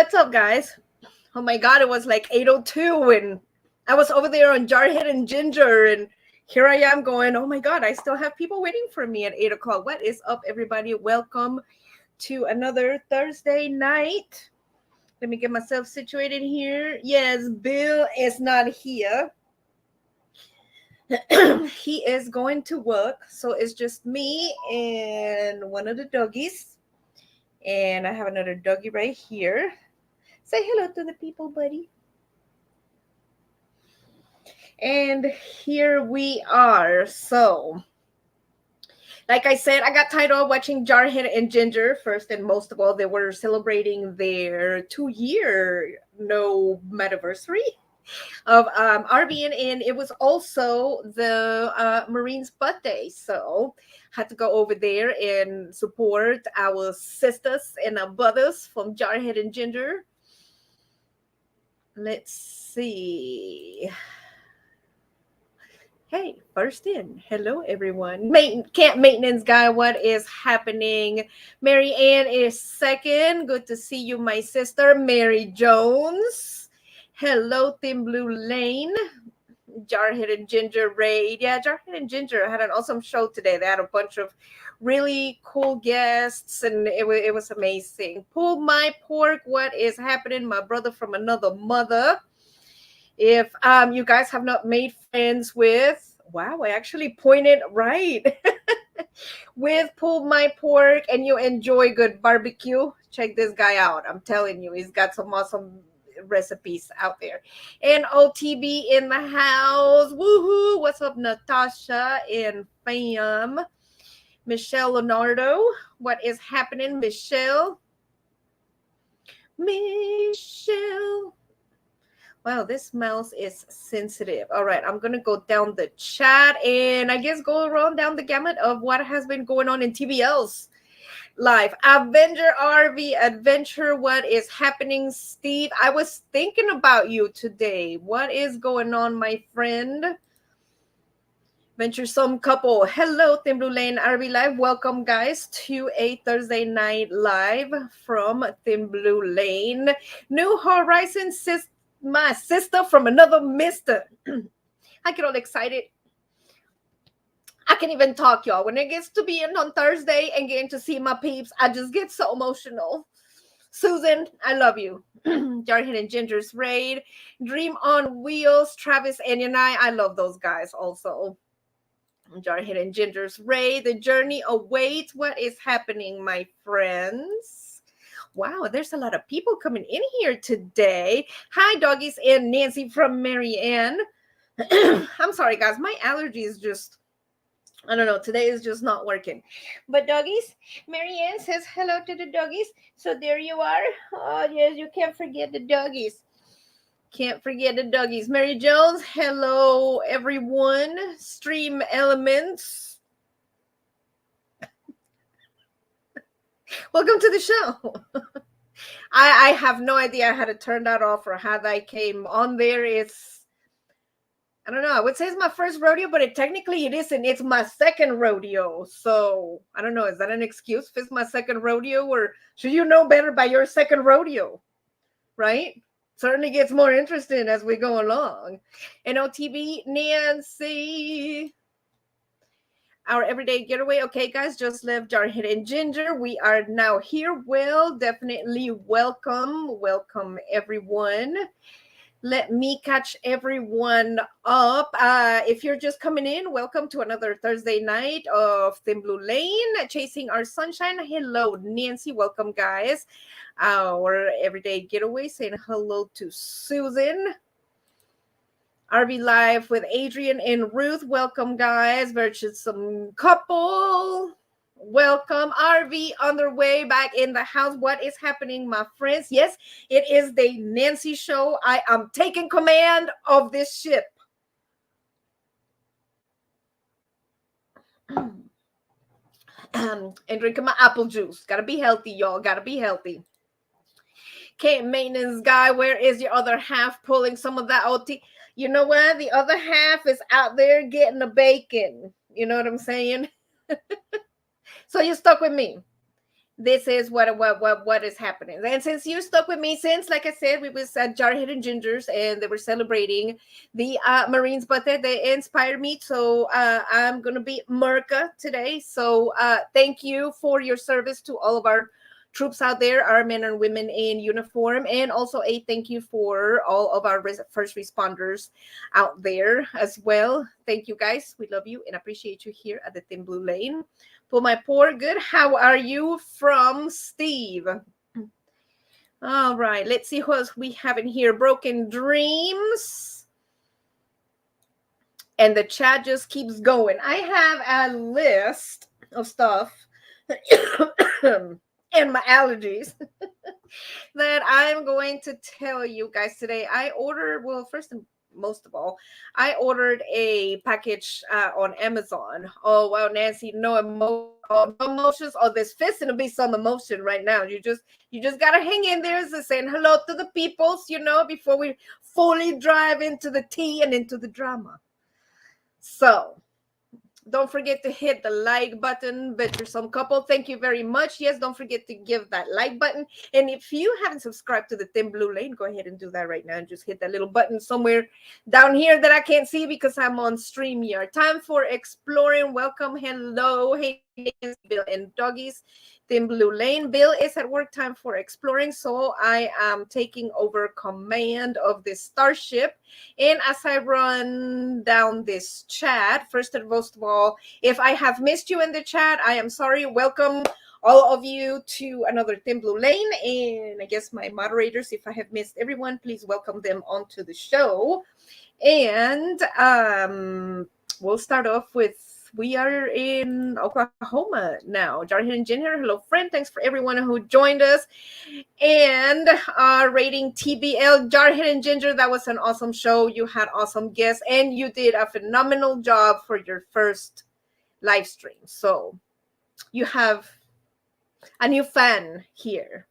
what's up, guys? Oh my god, it was like 8:02 and I was over there on Jarhead and Ginger, and here I am going, oh my god, I still have people waiting for me at 8 o'clock. What is up, everybody? Welcome to another Thursday night. Let me get myself situated here. Yes, Bill is not here. He is going to work, so it's just me and one of the doggies. And I have another doggy right here. Say hello to the people, buddy. And here we are. So, like I said, I got tired of watching Jarhead and Ginger. First and most of all, they were celebrating their 2-year no metaversary of RBN, and it was also the Marines' birthday. So, had to go over there and support our sisters and our brothers from Jarhead and Ginger. Let's see. Hey, first in. Hello, everyone. Camp maintenance guy, what is happening? Mary Ann is second. Good to see you, my sister, Mary Jones. Hello, Thin Blue Lane. Jarhead and Ginger Raid. Yeah, Jarhead and Ginger had an awesome show today. They had a bunch of really cool guests, and it was amazing. Pull my pork. What is happening? My brother from another mother. If you guys have not made friends with, wow, I actually pointed right with Pulled My Pork and you enjoy good barbecue, check this guy out. I'm telling you, he's got some awesome recipes out there. And OTB in the house. Woohoo! What's up, Natasha and fam? Michelle Leonardo, what is happening, Michelle? Michelle. Wow, this mouse is sensitive. All right, I'm going to go down the chat and I guess go around down the gamut of what has been going on in TBL's life. Avenger RV Adventure, what is happening, Steve? I was thinking about you today. What is going on, my friend? Venturesome couple. Hello, Thin Blue Lane RV Live. Welcome, guys, to a Thursday night live from Thin Blue Lane. New Horizons my sister from another mister. I get all excited. I can't even talk, y'all. When it gets to be in on Thursday and getting to see my peeps, I just get so emotional. Susan, I love you. Jarhead and Ginger's Raid. Dream on Wheels, Travis and I love those guys also. Jarhead and Ginger's Raid. The journey awaits. What is happening, my friends? Wow, there's a lot of people coming in here today. Hi, doggies and Nancy from Mary Ann. I'm sorry, guys. My allergy is just, I don't know. Today is just not working. But doggies, Mary Ann says hello to the doggies. So there you are. Oh, yes, you can't forget the doggies. Can't forget the doggies. Mary Jones, hello, everyone. Stream Elements. Welcome to the show. I have no idea how to turn that off or how that came on there. It's, I don't know. I would say it's my first rodeo, but technically it isn't. It's my second rodeo. So I don't know. Is that an excuse if it's my second rodeo, or should you know better by your second rodeo? Right? Certainly gets more interesting as we go along. And OTB, Nancy. Our everyday getaway. Okay, guys, just left Jarhead and Ginger. We are now here. Well, definitely welcome. Welcome, everyone. Let me catch everyone up. If you're just coming in, welcome to another Thursday night of Thin Blue Lane, Chasing Our Sunshine. Hello, Nancy. Welcome, guys. Our everyday getaway, saying hello to Susan. RV Live with Adrian and Ruth. Welcome, guys. Virtuesome couple. Welcome. RV on their way back in the house. What is happening, my friends? Yes, it is the Nancy show. I am taking command of this ship. And drinking my apple juice. Gotta be healthy, y'all. Gotta be healthy. Okay, maintenance guy, where is your other half pulling some of that OT? You know what? The other half is out there getting the bacon. You know what I'm saying? So you're stuck with me. this is what is happening. And since you stuck with me, since like I said, we was at Jarhead and Gingers, and they were celebrating the Marines birthday, they inspired me. So I'm gonna be Merca today. So thank you for your service to all of our troops out there, our men and women in uniform, and also a thank you for all of our first responders out there as well. Thank you guys. We love you and appreciate you here at the Thin Blue Lane. For my poor good, how are you? From Steve. All right, let's see who else we have in here. Broken Dreams. And the chat just keeps going. I have a list of stuff and my allergies that I'm going to tell you guys today. I ordered, well, first and most of all, I ordered a package on Amazon. Oh, wow, Nancy, no emotions. Oh, there's fist to be some emotion right now. You just gotta hang in there, as saying hello to the peoples, before we fully drive into the tea and into the drama. So don't forget to hit the like button. Bet you're some couple. Thank you very much. Yes, don't forget to give that like button. And if you haven't subscribed to the Thin Blue Lane, go ahead and do that right now. And just hit that little button somewhere down here that I can't see because I'm on StreamYard. Time for exploring. Welcome. Hello. Hey, Bill and Doggies. Thin Blue Lane. Bill is at work. Time for exploring. So I am taking over command of this starship. And as I run down this chat, first and most of all, if I have missed you in the chat, I am sorry. Welcome all of you to another Thin Blue Lane. And I guess my moderators, if I have missed everyone, please welcome them onto the show. And we'll start off with, we are in Oklahoma now. Jarhead and Ginger, hello friend. Thanks for everyone who joined us. And rating TBL, Jarhead and Ginger, that was an awesome show. You had awesome guests and you did a phenomenal job for your first live stream. So you have a new fan here.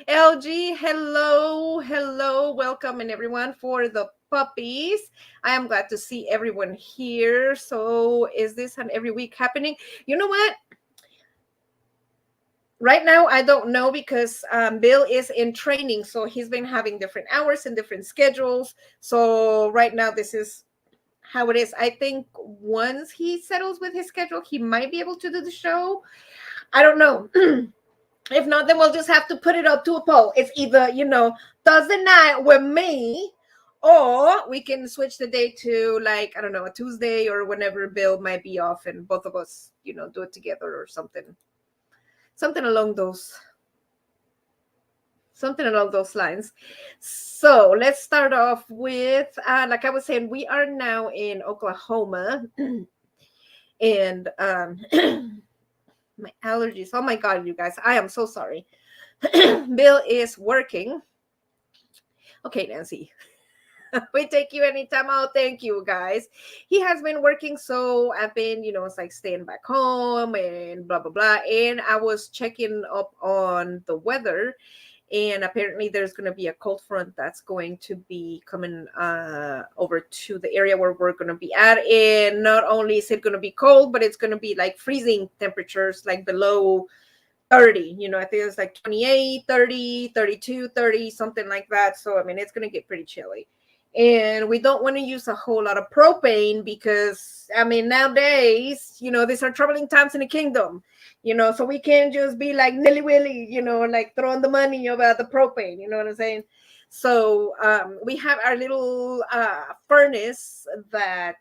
LG, hello, welcome and everyone for the puppies. I am glad to see everyone here. So is this an every week happening? You know what? Right now, I don't know because Bill is in training. So he's been having different hours and different schedules. So right now, this is how it is. I think once he settles with his schedule, he might be able to do the show. I don't know. If not, then we'll just have to put it up to a poll. It's either, Thursday night with me, or we can switch the day to, like, I don't know, a Tuesday or whenever Bill might be off and both of us, do it together or something. Something along those lines. So let's start off with, like I was saying, we are now in Oklahoma. And my allergies. Oh my God, you guys. I am so sorry. Bill is working. Okay, Nancy. We take you anytime. Oh, thank you, guys. He has been working, so I've been, it's like staying back home and blah, blah, blah. And I was checking up on the weather. And apparently there's going to be a cold front that's going to be coming over to the area where we're going to be at. And not only is it going to be cold, but it's going to be like freezing temperatures, like below 30. I think it's like 28, 30, 32, 30, something like that. So, I mean, it's going to get pretty chilly. And we don't want to use a whole lot of propane because, I mean, nowadays, these are troubling times in the kingdom. So we can't just be like nilly-willy, like throwing the money about the propane, you know what I'm saying? So we have our little furnace that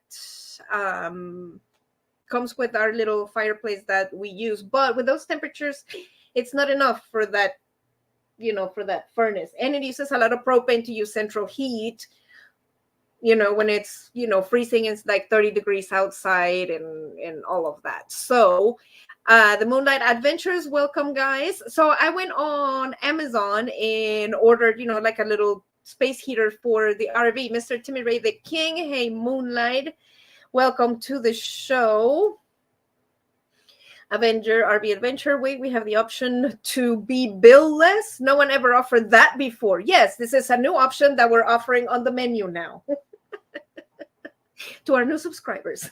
comes with our little fireplace that we use. But with those temperatures, it's not enough for that, for that furnace. And it uses a lot of propane to use central heat, when it's, freezing, it's like 30 degrees outside and all of that. So the Moonlight Adventures, welcome, guys. So I went on Amazon and ordered, like a little space heater for the RV. Mr. Timmy Ray the King. Hey, Moonlight. Welcome to the show. Avenger, RV Adventure. Wait, we have the option to be bill-less. No one ever offered that before. Yes, this is a new option that we're offering on the menu now. To our new subscribers.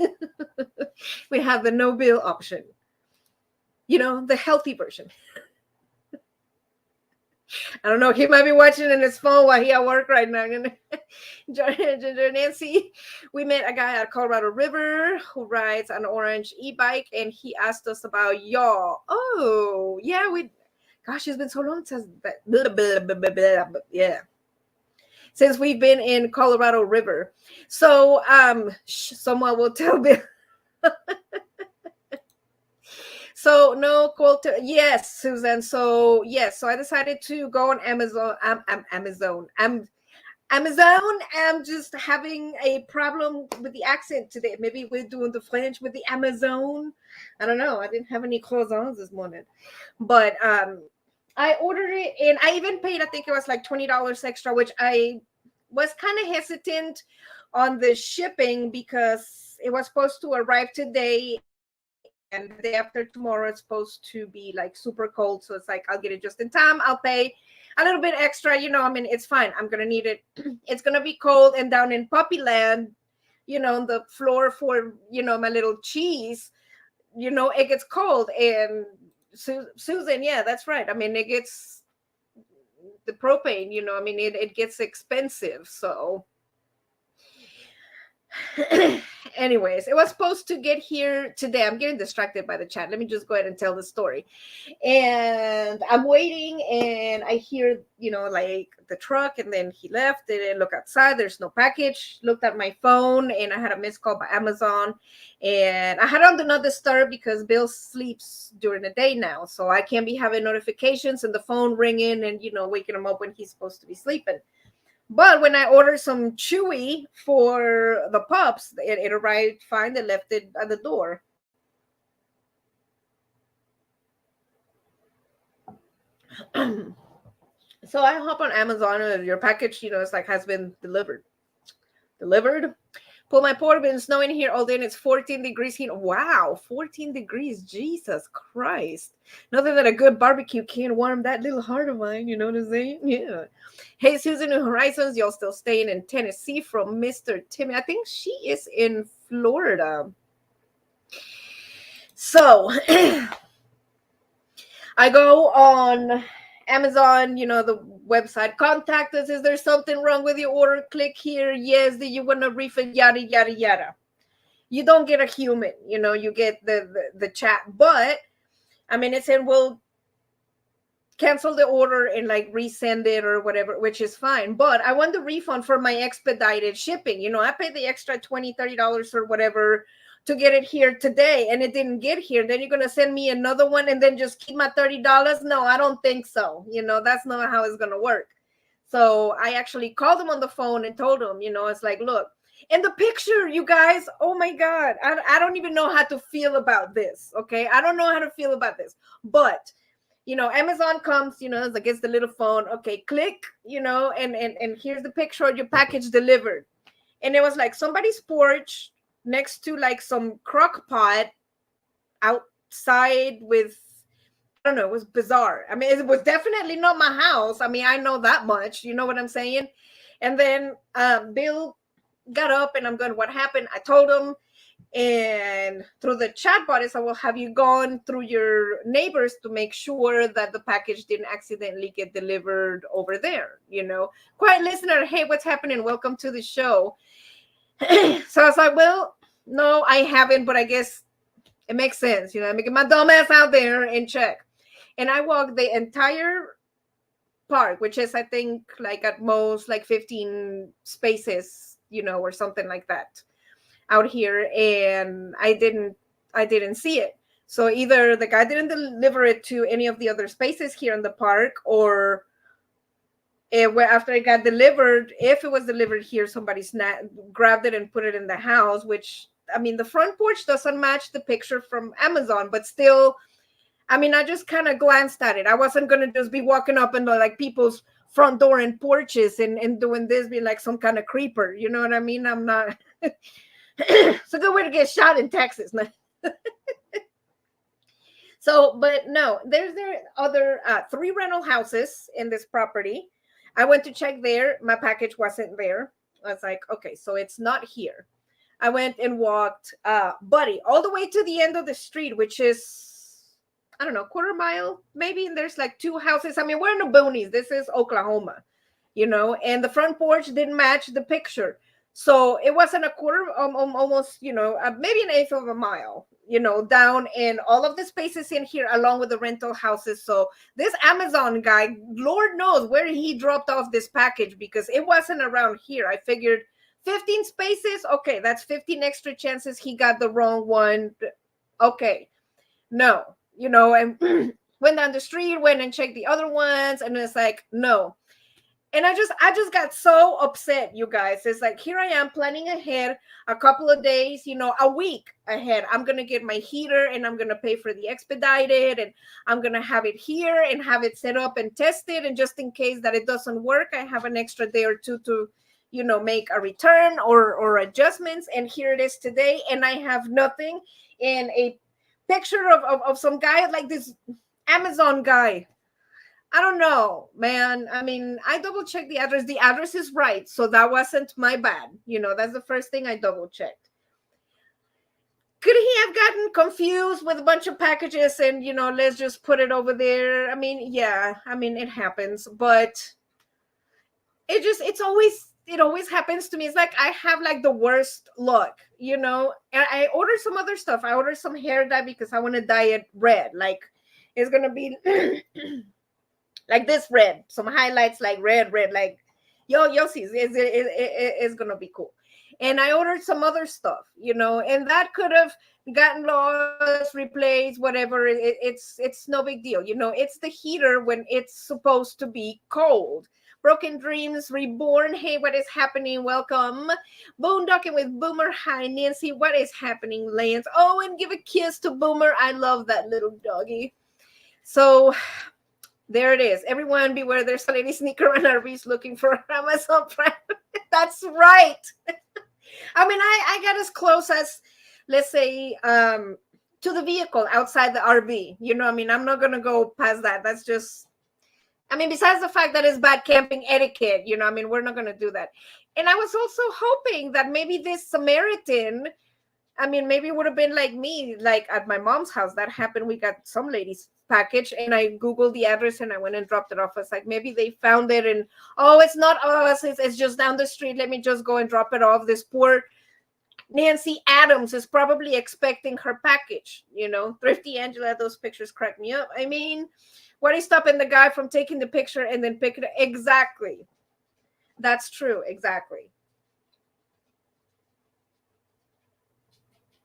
We have the no bill option. the healthy version. I don't know. He might be watching in his phone while he at work right now. Nancy, we met a guy at Colorado River who rides an orange e-bike, and he asked us about y'all. Oh, yeah, gosh, it's been so long since that. Yeah. Since we've been in Colorado River. So someone will tell Bill. So no quote. Yes, Susan. So yes. So I decided to go on Amazon. Amazon. I'm just having a problem with the accent today. Maybe we're doing the French with the Amazon. I don't know. I didn't have any croissants this morning, but I ordered it, and I even paid. I think it was like $20 extra, which I was kind of hesitant on the shipping because it was supposed to arrive today, and the day after tomorrow it's supposed to be like super cold. So it's like, I'll get it just in time. I'll pay a little bit extra, I mean, it's fine. I'm going to need it. It's going to be cold. And down in puppy land, the floor for, my little cheese, it gets cold. And Susan, yeah, that's right. I mean, it gets the propane, I mean, it gets expensive. So anyways, it was supposed to get here today. I'm getting distracted by the chat. Let me just go ahead and tell the story. And I'm waiting, and I hear, like the truck, and then he left. And look outside, there's no package. Looked at my phone, and I had a missed call by Amazon, and I had on the not disturb because Bill sleeps during the day now, so I can't be having notifications and the phone ringing and waking him up when he's supposed to be sleeping. But when I ordered some Chewy for the pups, it arrived fine. They left it at the door. So I hop on Amazon, and your package, it's like has been delivered. Pull my portable. It's snowing here all day, and it's 14 degrees here. Wow, 14 degrees. Jesus Christ. Nothing that a good barbecue can't warm that little heart of mine. You know what I'm saying? Yeah. Hey, Susan, New Horizons. Y'all still staying in Tennessee from Mr. Timmy. I think she is in Florida. So I go on Amazon, the website. Contact us. Is there something wrong with your order? Click here. Yes. Do you want a refund? Yada, yada, yada. You don't get a human, you get the chat. But, I mean, it's saying we'll cancel the order and like resend it or whatever, which is fine. But I want the refund for my expedited shipping. I paid the extra $20, $30 or whatever to get it here today, and it didn't get here. Then you're going to send me another one and then just keep my $30? No, I don't think so. That's not how it's going to work. So I actually called them on the phone and told them, it's like, look, in the picture, you guys, oh my God, I don't even know how to feel about this. Okay. I don't know how to feel about this, but Amazon comes, it's like, it's the little phone. Okay. Click, and here's the picture of your package delivered. And it was like somebody's porch next to like some crock pot outside with, I don't know, it was bizarre. I mean, it was definitely not my house. I mean, I know that much, you know what I'm saying? And then Bill got up, and I'm going, what happened? I told him, and through the chat bot, I said, well, have you gone through your neighbors to make sure that the package didn't accidentally get delivered over there? Quiet listener, hey, what's happening? Welcome to the show. So I was like, well, no, I haven't, but I guess it makes sense. I'm making my dumb ass out there and check. And I walked the entire park, which is, I think, like at most like 15 spaces, or something like that out here. And I didn't see it. So either the guy didn't deliver it to any of the other spaces here in the park, or after it got delivered, if it was delivered here, somebody grabbed it and put it in the house, which, I mean, the front porch doesn't match the picture from Amazon, but still, I mean, I just kind of glanced at it. I wasn't going to just be walking up into like people's front door and porches and doing this, being like some kind of creeper. You know what I mean? I'm not. It's a good way to get shot in Texas. So, but no, there other 3 rental houses in this property. I went to check there. My package wasn't there. I was like, okay, so it's not here. I went and walked, buddy, all the way to the end of the street, which is I don't know, quarter mile maybe, and there's like two houses. I mean, we're in the boonies. This is Oklahoma, and the front porch didn't match the picture. So it wasn't a quarter, almost, maybe an eighth of a mile, down in all of the spaces in here, along with the rental houses. So this Amazon guy, Lord knows where he dropped off this package, because it wasn't around here. I figured 15 spaces. Okay, that's 15 extra chances he got the wrong one. Okay, no, and went down the street, went and checked the other ones, and it's like, no. And I just got so upset, you guys. It's like, here I am planning ahead a couple of days, a week ahead. I'm going to get my heater, and I'm going to pay for the expedited, and I'm going to have it here and have it set up and tested. And just in case that it doesn't work, I have an extra day or two to, make a return or adjustments. And here it is today. And I have nothing in a picture of some guy, like this Amazon guy. I don't know, man. I mean, I double checked the address. The address is right. So that wasn't my bad. That's the first thing I double checked. Could he have gotten confused with a bunch of packages and, let's just put it over there? I mean, yeah, it happens, but it always happens to me. It's like I have like the worst luck, and I ordered some other stuff. I ordered some hair dye because I want to dye it red. Like, it's going to be like this red, some highlights, like red, like you'll see, it's gonna be cool. And I ordered some other stuff, and that could have gotten lost, replaced, whatever. It's no big deal, it's the heater when it's supposed to be cold. Broken Dreams Reborn, hey, what is happening? Welcome. Boondocking with Boomer, hi. Nancy, what is happening? Lance, oh, and give a kiss to Boomer. I love that little doggy. So there it is. Everyone beware, there's a lady sneaker on RVs looking for Amazon Prime. That's right. I mean, I got as close as, let's say, to the vehicle outside the RV. I'm not going to go past that. That's just, besides the fact that it's bad camping etiquette, we're not going to do that. And I was also hoping that maybe this Samaritan, maybe it would have been like me, like at my mom's house. That happened. We got some lady's package, and I Googled the address, and I went and dropped it off. It's like, maybe they found it, and, oh, it's not us. It's just down the street. Let me just go and drop it off. This poor Nancy Adams is probably expecting her package, Thrifty Angela, those pictures crack me up. What is stopping the guy from taking the picture and then picking it? Exactly. That's true. Exactly.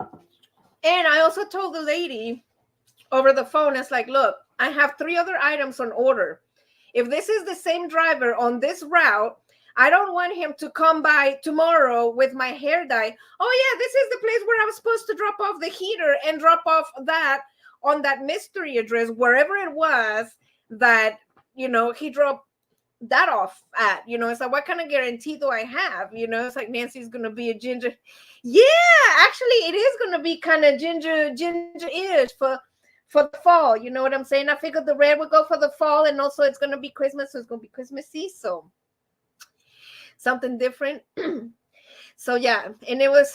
And I also told the lady over the phone, it's like, look, I have 3 other items on order. If this is the same driver on this route, I don't want him to come by tomorrow with my hair dye. Oh, yeah, this is the place where I was supposed to drop off the heater and drop off that on that mystery address, wherever it was that, he dropped that off at. It's like, what kind of guarantee do I have? It's like, Nancy's going to be a ginger. Yeah, actually, it is going to be kind of ginger-ish for the fall. You know what I'm saying? I figured the red would go for the fall, and also it's going to be Christmas, so it's going to be Christmassy, so something different. So yeah, and I was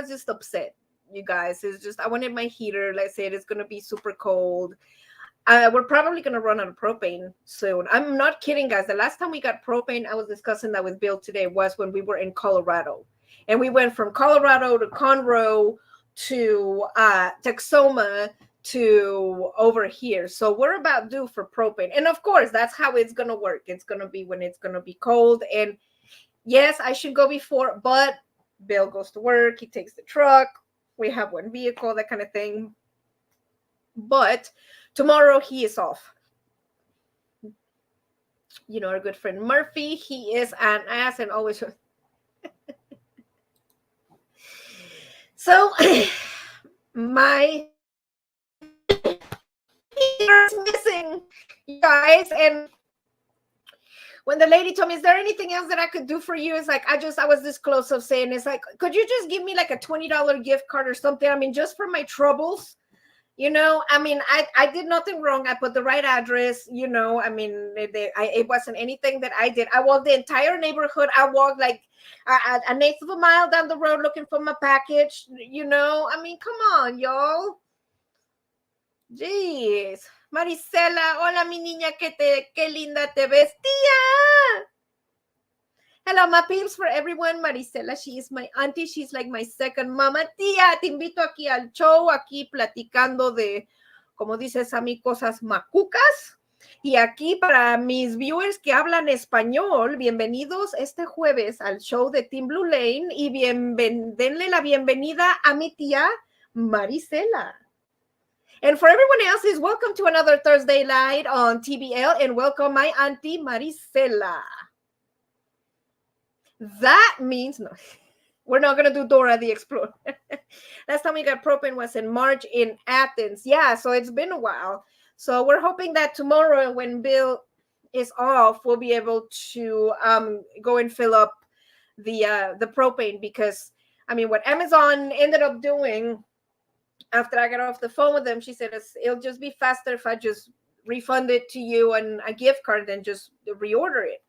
just upset, you guys. It's just, I wanted my heater. Like I said, it's going to be super cold. We're probably going to run out of propane soon. I'm not kidding, guys. The last time we got propane, I was discussing that with Bill today, was when we were in Colorado, and we went from Colorado to Conroe to Texoma to over here. So we're about due for propane. And of course, that's how it's going to work. It's going to be when it's going to be cold. And yes, I should go before, but Bill goes to work. He takes the truck. We have one vehicle, that kind of thing. But tomorrow he is off. Our good friend Murphy, he is an ass and always. So my is missing, you guys. And when the lady told me, is there anything else that I could do for you? It's like, I was this close of saying, it's like, could you just give me like a $20 gift card or something? Just for my troubles. I did nothing wrong. I put the right address, it wasn't anything that I did. I walked the entire neighborhood. I walked like an eighth of a mile down the road looking for my package, come on, y'all. Jeez. Marisela, hola mi niña, qué linda te ves, tía. Hello, my peeps, for everyone. Marisela, she is my auntie. She's like my second mama. Tía, te invito aquí al show, aquí platicando de, como dices a mí, cosas macucas. Y aquí para mis viewers que hablan español, bienvenidos este jueves al show de Team Blue Lane y denle la bienvenida a mi tía Marisela. And for everyone else, is welcome to another Thursday night on TBL and welcome my auntie Marisela. That means no, we're not going to do Dora the Explorer. Last time we got propane was in March in Athens. Yeah, so it's been a while. So we're hoping that tomorrow when Bill is off, we'll be able to go and fill up the propane because, I mean, what Amazon ended up doing after I got off the phone with them, she said it'll just be faster if I just refund it to you and a gift card than just reorder it.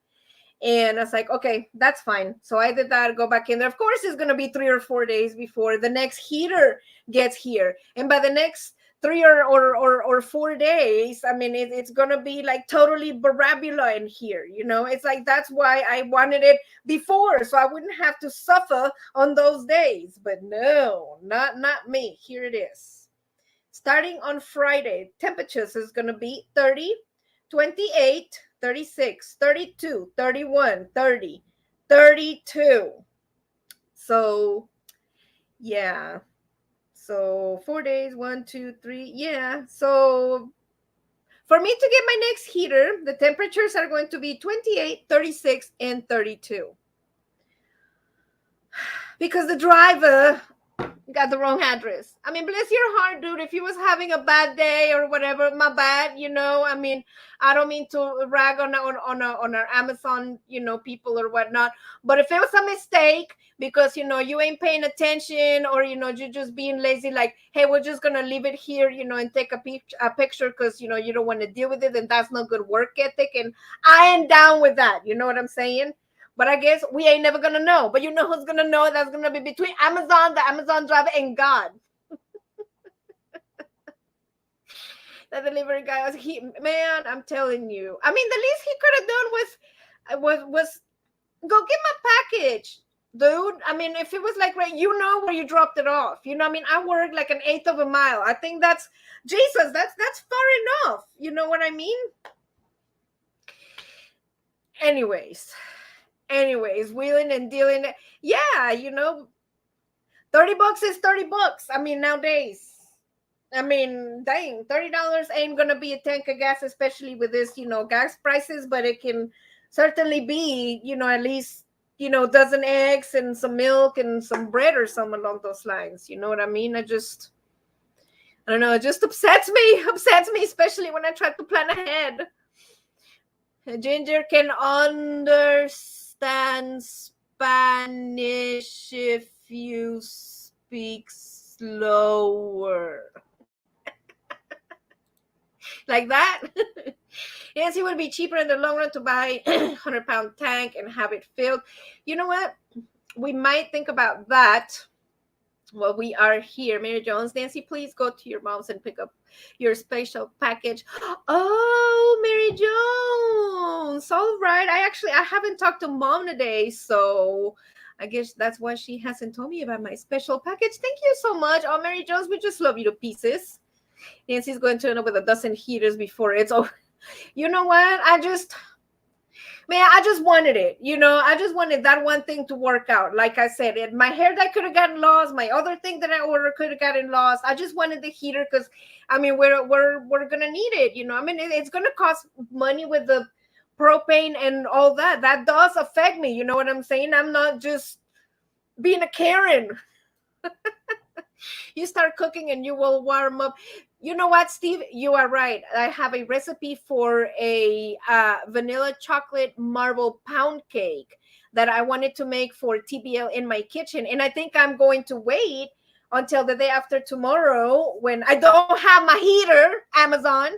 And I was like, okay, that's fine. So I did that, go back in there. Of course, it's going to be 3 or 4 days before the next heater gets here. And by the next 3 or 4 days, I mean, it's going to be like totally barabula in here. You know, it's like, that's why I wanted it before. So I wouldn't have to suffer on those days. But no, not me. Here it is. Starting on Friday, temperatures is going to be 30, 28, 36, 32, 31, 30, 32. So, yeah. So 4 days, 1, 2, 3. Yeah. So for me to get my next heater, the temperatures are going to be 28, 36, and 32. Because the driver got the wrong address. I mean, bless your heart, dude. If he was having a bad day or whatever, my bad, you know. I mean, I don't mean to rag on our Amazon, you know, people or whatnot. But if it was a mistake because, you know, you ain't paying attention or, you know, you're just being lazy, like, hey, we're just going to leave it here, you know, and take a picture because, you know, you don't want to deal with it. And that's not good work ethic. And I am down with that. You know what I'm saying? But I guess we ain't never going to know. But you know who's going to know? That's going to be between Amazon, the Amazon driver, and God. The delivery guy, man, I'm telling you. I mean, the least he could have done was go get my package, dude. I mean, if it was like, right, you know where you dropped it off. You know, I mean, I work like an eighth of a mile. I think that's, Jesus, that's far enough. You know what I mean? Anyways, wheeling and dealing. Yeah, you know, $30 is $30. I mean, nowadays, I mean, dang, $30 ain't gonna be a tank of gas, especially with this, you know, gas prices. But it can certainly be, you know, at least, you know, a dozen eggs and some milk and some bread or something along those lines. You know what I mean? I don't know. It just upsets me, especially when I try to plan ahead. Ginger can understand Spanish if you speak slower. Like that? Yes, it would be cheaper in the long run to buy a 100-pound tank and have it filled. You know what? We might think about that while we are here. Mary Jones, Nancy, please go to your mom's and pick up your special package. Oh, Mary Jones. All right. I haven't talked to mom today, so I guess that's why she hasn't told me about my special package. Thank you so much. Oh, Mary Jones, we just love you to pieces. Nancy's going to end up with a dozen heaters before it's over. You know what? I just wanted it. You know, I just wanted that one thing to work out. Like I said, my hair that could have gotten lost, my other thing that I ordered could have gotten lost. I just wanted the heater because, I mean, we're gonna need it. You know, I mean, it's gonna cost money with the propane and all that. That does affect me. You know what I'm saying? I'm not just being a Karen. You start cooking and you will warm up. You know what, Steve? You are right. I have a recipe for a vanilla chocolate marble pound cake that I wanted to make for TBL in my kitchen. And I think I'm going to wait until the day after tomorrow when I don't have my heater, Amazon,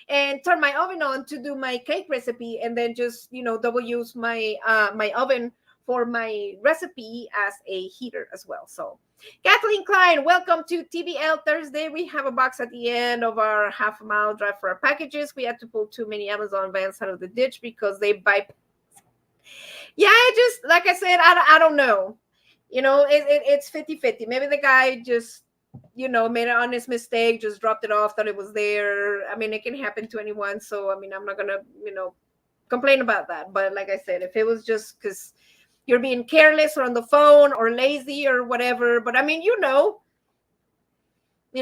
and turn my oven on to do my cake recipe, and then just, you know, double use my my oven for my recipe as a heater as well. So Kathleen Klein, welcome to TBL Thursday. We have a box at the end of our half-mile drive for our packages. We had to pull too many Amazon vans out of the ditch because they bypass. Yeah, it just, like I said, I don't know. It's 50-50. Maybe the guy just, made an honest mistake, just dropped it off, thought it was there. I mean, it can happen to anyone. So, I mean, I'm not going to, complain about that. But like I said, if it was just because you're being careless or on the phone or lazy or whatever. But I mean,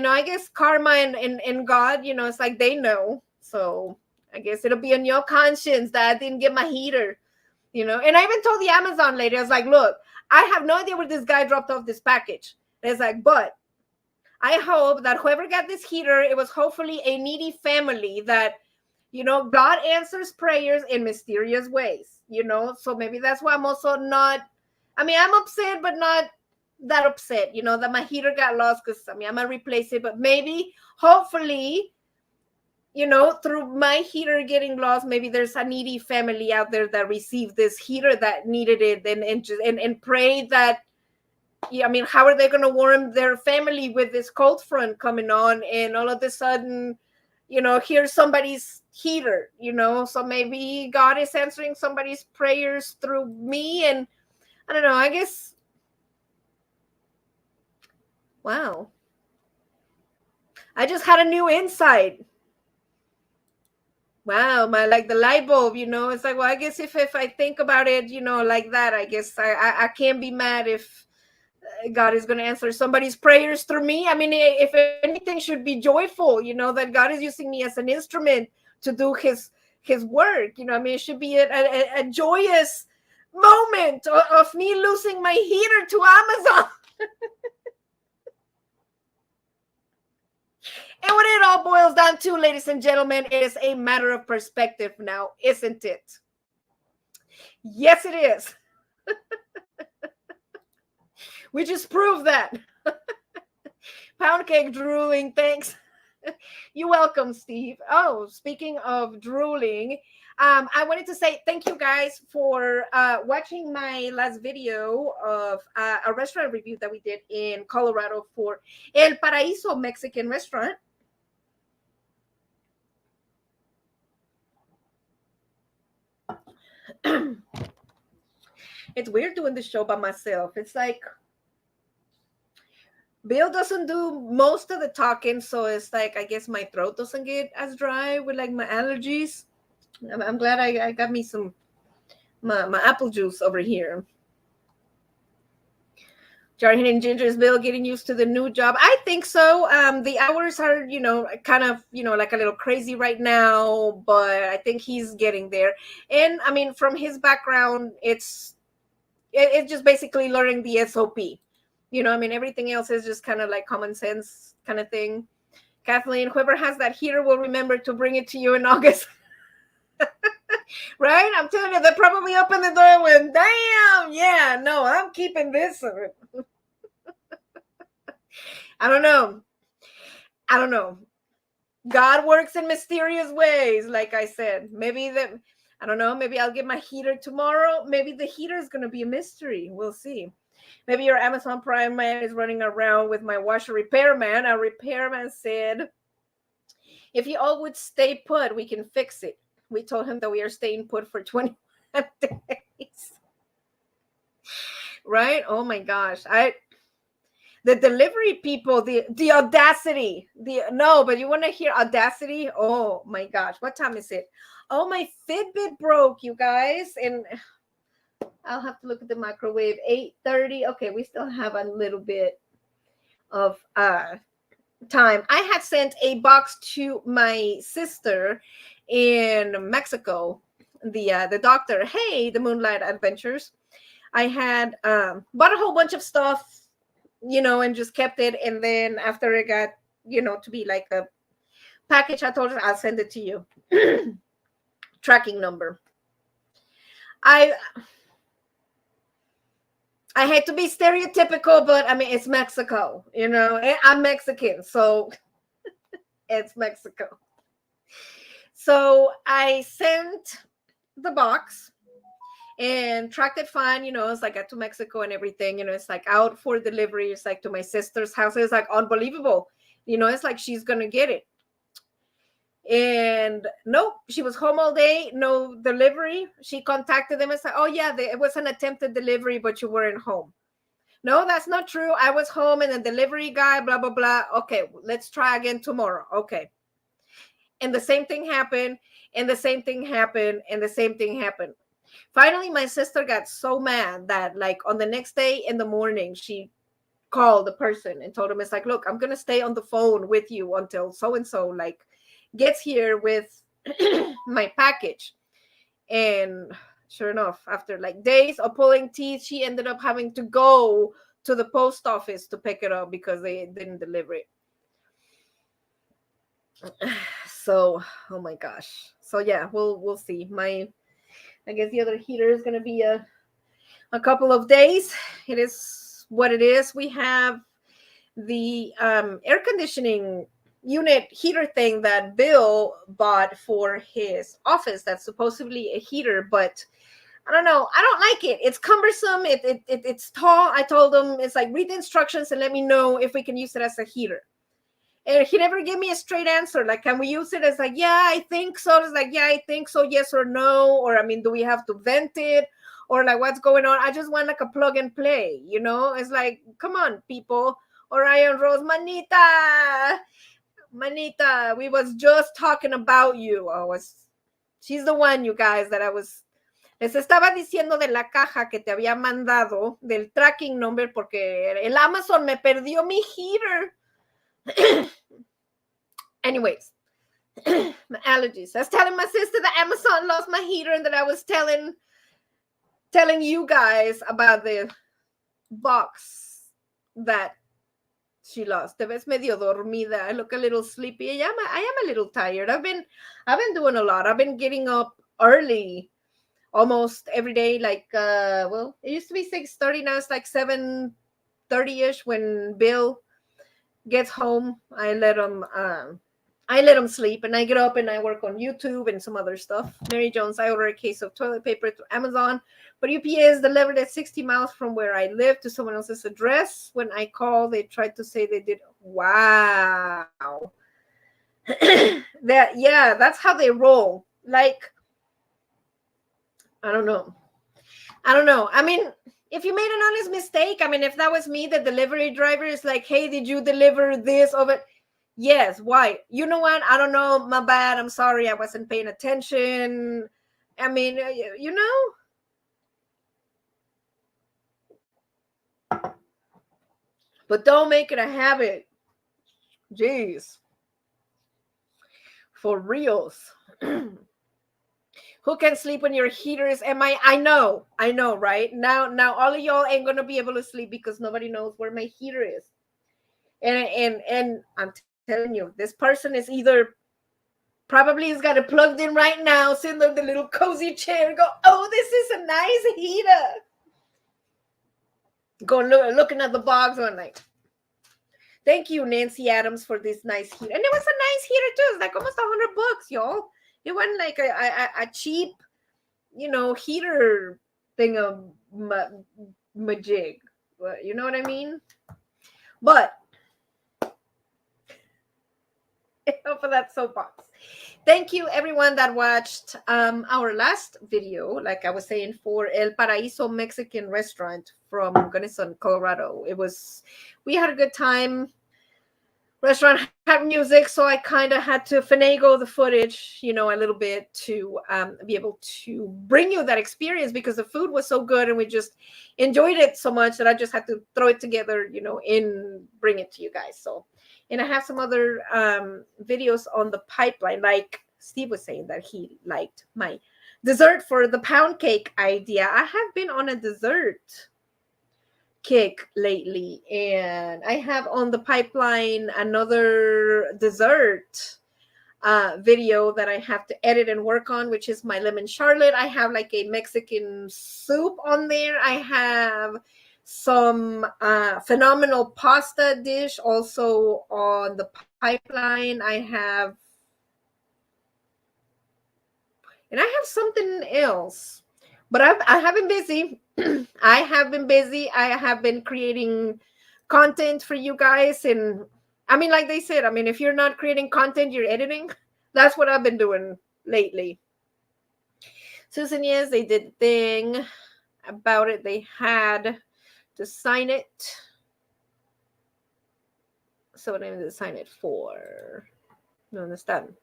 I guess karma and God, it's like they know. So I guess it'll be on your conscience that I didn't get my heater, And I even told the Amazon lady, I was like, look, I have no idea where this guy dropped off this package. And it's like, but I hope that whoever got this heater, it was hopefully a needy family that, God answers prayers in mysterious ways, So maybe that's why I'm also not, I mean, I'm upset, but not that upset, that my heater got lost because, I mean, I'm going to replace it. But maybe, hopefully, through my heater getting lost, maybe there's a needy family out there that received this heater that needed it and pray that, I mean, how are they going to warm their family with this cold front coming on? And all of a sudden, here's somebody's heater, so maybe God is answering somebody's prayers through me. And I don't know, I guess, wow, I just had a new insight. Wow, like the light bulb, it's like, well, I guess if I think about it, like that, I guess I can't be mad if God is going to answer somebody's prayers through me. I mean, if anything, should be joyful, that God is using me as an instrument to do his work. I mean, it should be a joyous moment of me losing my heater to Amazon. And what it all boils down to, ladies and gentlemen, it is a matter of perspective now, isn't it? Yes, it is. We just proved that. Pound cake drooling, thanks. You're welcome, Steve. Oh, speaking of drooling, I wanted to say thank you guys for watching my last video of a restaurant review that we did in Colorado for El Paraíso Mexican restaurant. It's weird doing the show by myself. It's like Bill doesn't do most of the talking, so it's like I guess my throat doesn't get as dry with like my allergies. I'm glad I got me some my apple juice over here. Jarhead and Ginger's Bill getting used to the new job. I think so. The hours are, kind of, like a little crazy right now, but I think he's getting there. And I mean, from his background, it's just basically learning the SOP. I mean, everything else is just kind of like common sense kind of thing. Kathleen, whoever has that heater will remember to bring it to you in August. Right? I'm telling you, they probably opened the door and went, damn, yeah, no, I'm keeping this. I don't know. God works in mysterious ways, like I said. I don't know, maybe I'll get my heater tomorrow. Maybe the heater is going to be a mystery. We'll see. Maybe your Amazon Prime man is running around with my washer repairman. Our repairman said, if you all would stay put, we can fix it. We told him that we are staying put for 21 days. Right? Oh my gosh. The delivery people, the audacity, but you want to hear audacity? Oh my gosh. What time is it? Oh, my Fitbit broke, you guys. And I'll have to look at the microwave. 8:30. Okay, we still have a little bit of time. I had sent a box to my sister in Mexico, the doctor. Hey, the Moonlight Adventures. I had bought a whole bunch of stuff, and just kept it. And then after it got, to be like a package, I told her I'll send it to you. Tracking number. I hate to be stereotypical, but I mean, it's Mexico, I'm Mexican, so it's Mexico. So I sent the box, and tracked it fine. It's like got to Mexico and everything. It's like out for delivery. It's like to my sister's house. It's like unbelievable. It's like she's gonna get it. And nope, she was home all day, no delivery. She contacted them and said, oh yeah, it was an attempted delivery, but you weren't home. No, that's not true. I was home and the delivery guy, blah, blah, blah. Okay, let's try again tomorrow. Okay. And the same thing happened, and the same thing happened, and the same thing happened. Finally, my sister got so mad that like on the next day in the morning, she called the person and told him, it's like, look, I'm going to stay on the phone with you until so-and-so like gets here with my package. And sure enough, after like days of pulling teeth, she ended up having to go to the post office to pick it up because they didn't deliver it. So, oh my gosh. So yeah, we'll see. I guess the other heater is gonna be a couple of days. It is what it is. We have the air conditioning unit heater thing that Bill bought for his office. That's supposedly a heater, but I don't know. I don't like it. It's cumbersome. It's tall. I told him, it's like, read the instructions and let me know if we can use it as a heater. And he never gave me a straight answer. Like, can we use it? It's like, yeah, I think so. It's like, yeah, I think so. Yes or no. Or, I mean, do we have to vent it? Or like, what's going on? I just want like a plug and play, It's like, come on, people. Orion Rose, Manita, we was just talking about you. She's the one, you guys, that les estaba diciendo de la caja que te había mandado, del tracking number, porque el Amazon me perdió mi heater. Anyways, my allergies. I was telling my sister that Amazon lost my heater and that I was telling you guys about the box that she lost. Te ves medio dormida. I look a little sleepy. I am a little tired. I've been doing a lot. I've been getting up early almost every day. Like well, it used to be 6:30, now it's like 7:30ish when Bill gets home. I let him sleep, and I get up and I work on YouTube and some other stuff. Mary Jones, I ordered a case of toilet paper to Amazon, but UPS delivered it 60 miles from where I live to someone else's address. When I called, they tried to say they did. Wow. That's how they roll. Like, I don't know. I mean, if you made an honest mistake, I mean, if that was me, the delivery driver is like, hey, did you deliver this over? Yes. Why? You know what? I don't know. My bad. I'm sorry. I wasn't paying attention. I mean, but don't make it a habit. Jeez. For reals. Who can sleep when your heater is I know, right? Now all of y'all ain't gonna be able to sleep because nobody knows where my heater is. And I'm telling you, this person is either probably has got it plugged in right now, sitting on the little cozy chair and go, oh, this is a nice heater. Go looking at the box one night. Thank you, Nancy Adams, for this nice heater. And it was a nice heater too. It's like almost $100, y'all. It wasn't like a cheap, heater thing of majig. You know what I mean? But enough of that soapbox. Thank you, everyone that watched our last video, like I was saying, for El Paraíso Mexican restaurant from Gunnison, Colorado. We had a good time. Restaurant had music, so I kind of had to finagle the footage, a little bit to be able to bring you that experience, because the food was so good and we just enjoyed it so much that I just had to throw it together, and bring it to you guys. So, and I have some other videos on the pipeline, like Steve was saying that he liked my dessert for the pound cake idea. I have been on a dessert kick lately, and I have on the pipeline another dessert video that I have to edit and work on, which is my lemon charlotte. I have like a Mexican soup on there. I have some phenomenal pasta dish also on the pipeline. I have something else, But I have been busy. I have been busy. I have been creating content for you guys. And I mean, like they said, I mean, if you're not creating content, you're editing. That's what I've been doing lately. Susan, yes, they did the thing about it. They had to sign it. So what did they sign it for? ¿Dónde están?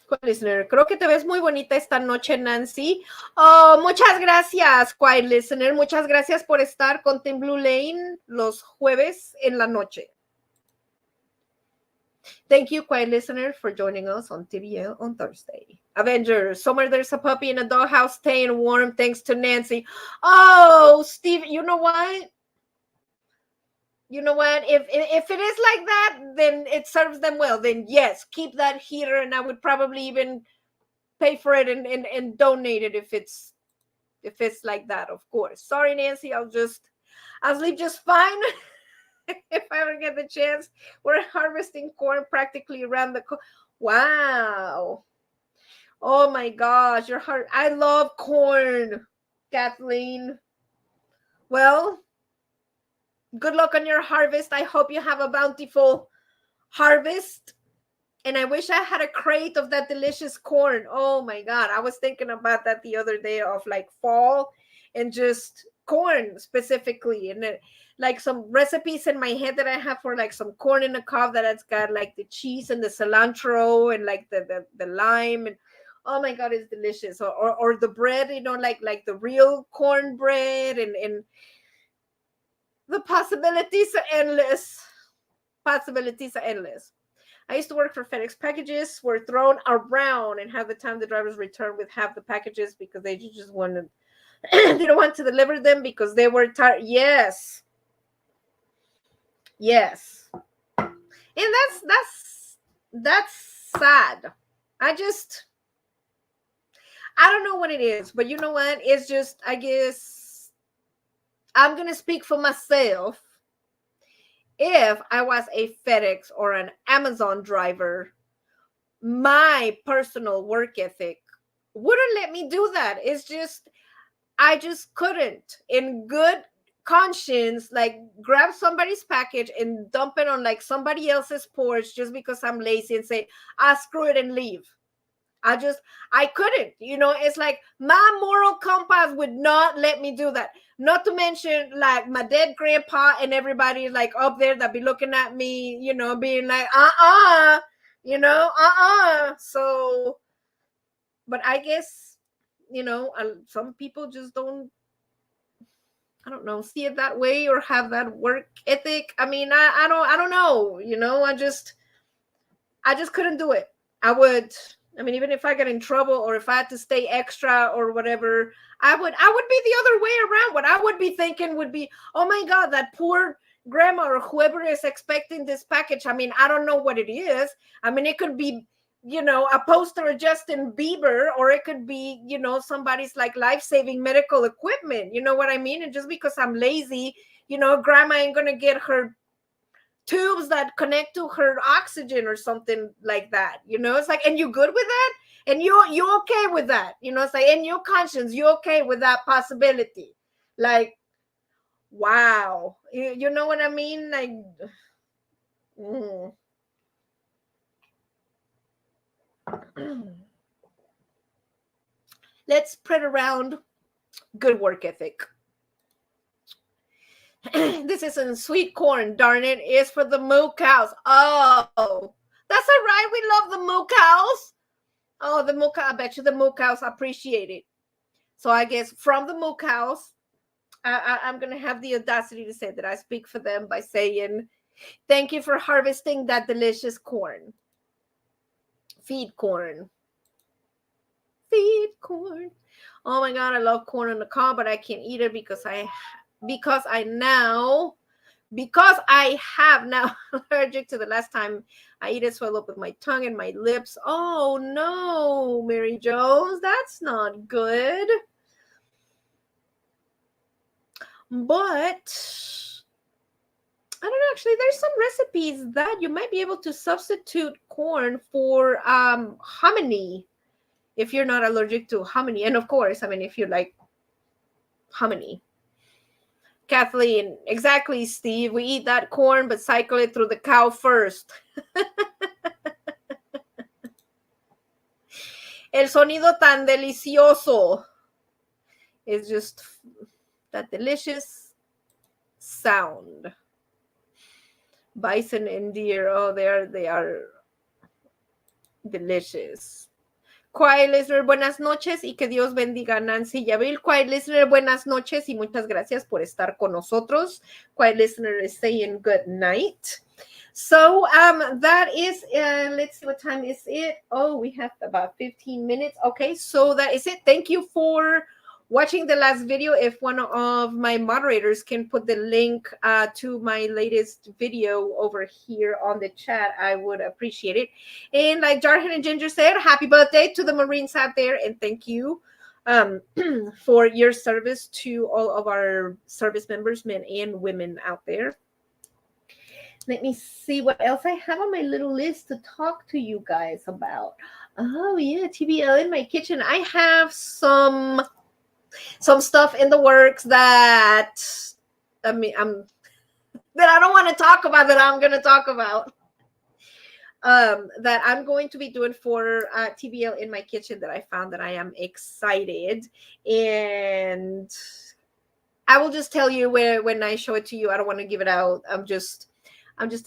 Quiet listener, creo que te ves muy bonita esta noche, Nancy. Oh, muchas gracias, Quiet listener. Muchas gracias por estar con Team Blue Lane los jueves en la noche. Thank you, Quiet listener, for joining us on TBL on Thursday. Avengers, somewhere there's a puppy in a doghouse staying warm thanks to Nancy. Oh, Steve, you know what? You know what? If it is like that, then it serves them well. Then yes, keep that heater, and I would probably even pay for it and donate it if it's like that, of course. Sorry, Nancy, I'll sleep just fine. If I ever get the chance. We're harvesting corn practically around the wow. Oh my gosh, your heart. I love corn, Kathleen. Well, good luck on your harvest. I hope you have a bountiful harvest. And I wish I had a crate of that delicious corn. Oh my God. I was thinking about that the other day, of like fall and just corn specifically. And like some recipes in my head that I have for like some corn in a cob that has got like the cheese and the cilantro and like the lime. And oh my God, it's delicious. Or the bread, you know, like the real corn bread, and the possibilities are endless. Possibilities are endless. I used to work for FedEx. Packages were thrown around, and half the time the drivers returned with half the packages because they just wanted, they don't want to deliver them because they were tired. Yes. Yes. And that's sad. I don't know what it is, but you know what? It's just, I guess I'm going to speak for myself. If I was a FedEx or an Amazon driver, my personal work ethic wouldn't let me do that. It's just, I just couldn't, in good conscience, like grab somebody's package and dump it on like somebody else's porch just because I'm lazy and say, screw it and leave. I couldn't, you know. It's like my moral compass would not let me do that. Not to mention like my dead grandpa and everybody like up there that be looking at me, you know, being like, you know, So, but I guess, you know, some people just don't, I don't know, see it that way or have that work ethic. I mean, I don't know, you know. I just couldn't do it. I mean, even if I got in trouble or if I had to stay extra or whatever, I would be the other way around. What I would be thinking would be, oh my God, that poor grandma or whoever is expecting this package. I mean, I don't know what it is. I mean, it could be, you know, a poster of Justin Bieber, or it could be, you know, somebody's like life-saving medical equipment. You know what I mean? And just because I'm lazy, you know, grandma ain't going to get her tubes that connect to her oxygen or something like that, you know. It's like, and you good with that, and you okay with that, you know. It's like, in your conscience, you okay with that possibility? Like, wow, you know what I mean? Like, let's spread around good work ethic. This isn't sweet corn, darn it. It's for the moo cows. Oh, that's all right. We love the moo cows. Oh, the moo cow. I bet you the moo cows appreciate it. So I guess from the moo cows, I'm going to have the audacity to say that I speak for them by saying, thank you for harvesting that delicious corn. Feed corn. Feed corn. Oh my God, I love corn on the cob, but I can't eat it because I have now allergic to the last time I eat it, swell up with my tongue and my lips. Oh no, Mary Jones, that's not good. But I don't know, actually, there's some recipes that you might be able to substitute corn for hominy if you're not allergic to hominy. And of course, I mean, if you like hominy. Kathleen, exactly, Steve. We eat that corn, but cycle it through the cow first. El sonido tan delicioso. It's just that delicious sound. Bison and deer, oh, they are delicious. Quiet listener, buenas noches y que Dios bendiga a Nancy y Abril. Quiet listener, buenas noches y muchas gracias por estar con nosotros. Quiet listener is saying good night. So that is, let's see, what time is it? Oh, we have about 15 minutes. Okay, so that is it. Thank you for watching the last video. If one of my moderators can put the link to my latest video over here on the chat, I would appreciate it. And like Jarhead and Ginger said, happy birthday to the Marines out there, and thank you for your service to all of our service members, men and women out there. Let me see what else I have on my little list to talk to you guys about. Oh yeah, TBL in my kitchen. I have some stuff in the works that I don't want to talk about, that I'm going to talk about. That I'm going to be doing for TBL in my kitchen, that I found that I am excited, and I will just tell you when I show it to you. I don't want to give it out. I'm just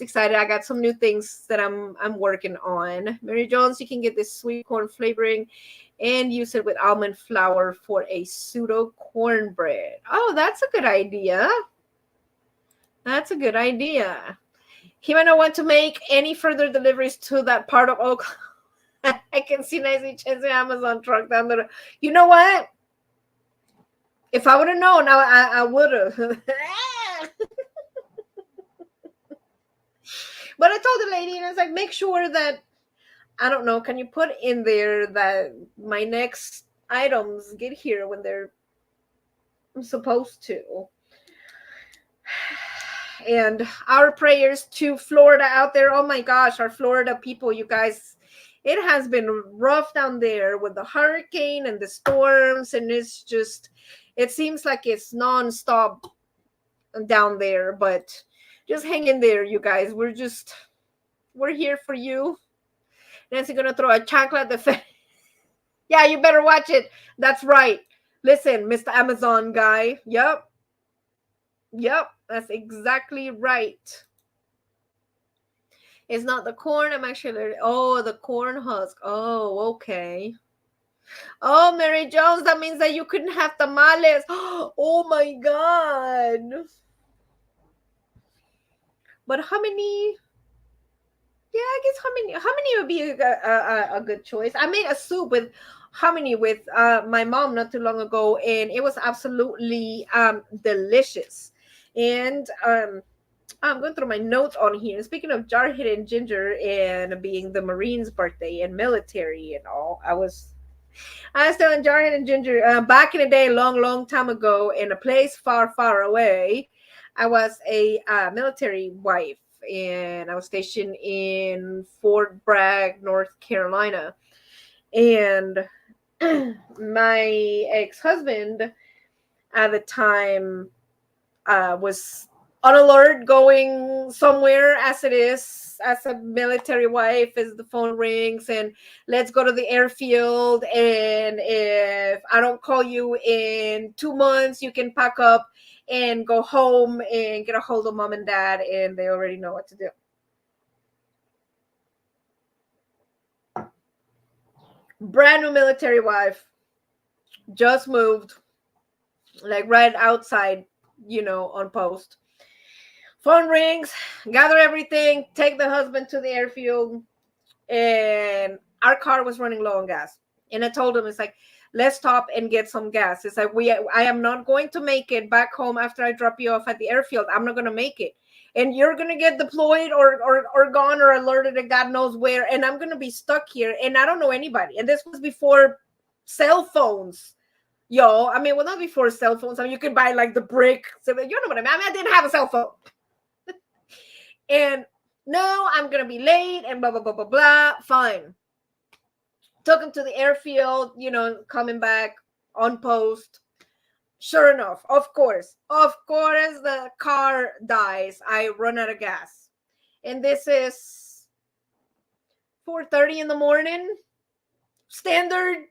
excited. I got some new things that I'm working on. Mary Jones, you can get this sweet corn flavoring and use it with almond flour for a pseudo cornbread. Oh, that's a good idea. That's a good idea. He might not want to make any further deliveries to that part of Oklahoma. I can see nicely changing Amazon truck down there. You know what? If I would have known, I would have. But I told the lady, and I was like, make sure that, I don't know, can you put in there that my next items get here when they're supposed to? And our prayers to Florida out there. Oh my gosh, our Florida people, you guys, it has been rough down there with the hurricane and the storms, and it's just, it seems like it's nonstop down there, but just hang in there, you guys. We're here for you. Nancy gonna throw a chancla at the face. Yeah, you better watch it. That's right. Listen, Mr. Amazon guy. Yep, that's exactly right. It's not the corn. I'm actually, oh, the corn husk. Oh, okay. Oh, Mary Jones, that means that you couldn't have tamales. Oh my God. But how many? Yeah, I guess hominy would be a good choice. I made a soup with hominy with my mom not too long ago, and it was absolutely delicious. And I'm going through my notes on here. Speaking of Jarhead and Ginger and being the Marines' birthday and military and all, I was telling Jarhead and Ginger back in the day, long time ago, in a place far away, I was a military wife, and I was stationed in Fort Bragg, North Carolina. And my ex-husband at the time was on alert, going somewhere, as it is as a military wife, as the phone rings and let's go to the airfield, and if I don't call you in 2 months, you can pack up and go home and get a hold of mom and dad, and they already know what to do. Brand new military wife, just moved, like right outside, on post. Phone rings, gather everything, take the husband to the airfield, and our car was running low on gas. And I told him, it's like, let's stop and get some gas. It's like, I am not going to make it back home after I drop you off at the airfield. I'm not going to make it. And you're going to get deployed or gone or alerted to God knows where. And I'm going to be stuck here. And I don't know anybody. And this was before cell phones. Yo, I mean, well, not before cell phones. I mean, you could buy like the brick. So you know what I mean? I didn't have a cell phone. And no, I'm going to be late and blah, blah, blah, blah, blah. Fine. Took him to the airfield, coming back on post. Sure enough, of course, the car dies. I run out of gas. And this is 4:30 in the morning. Standard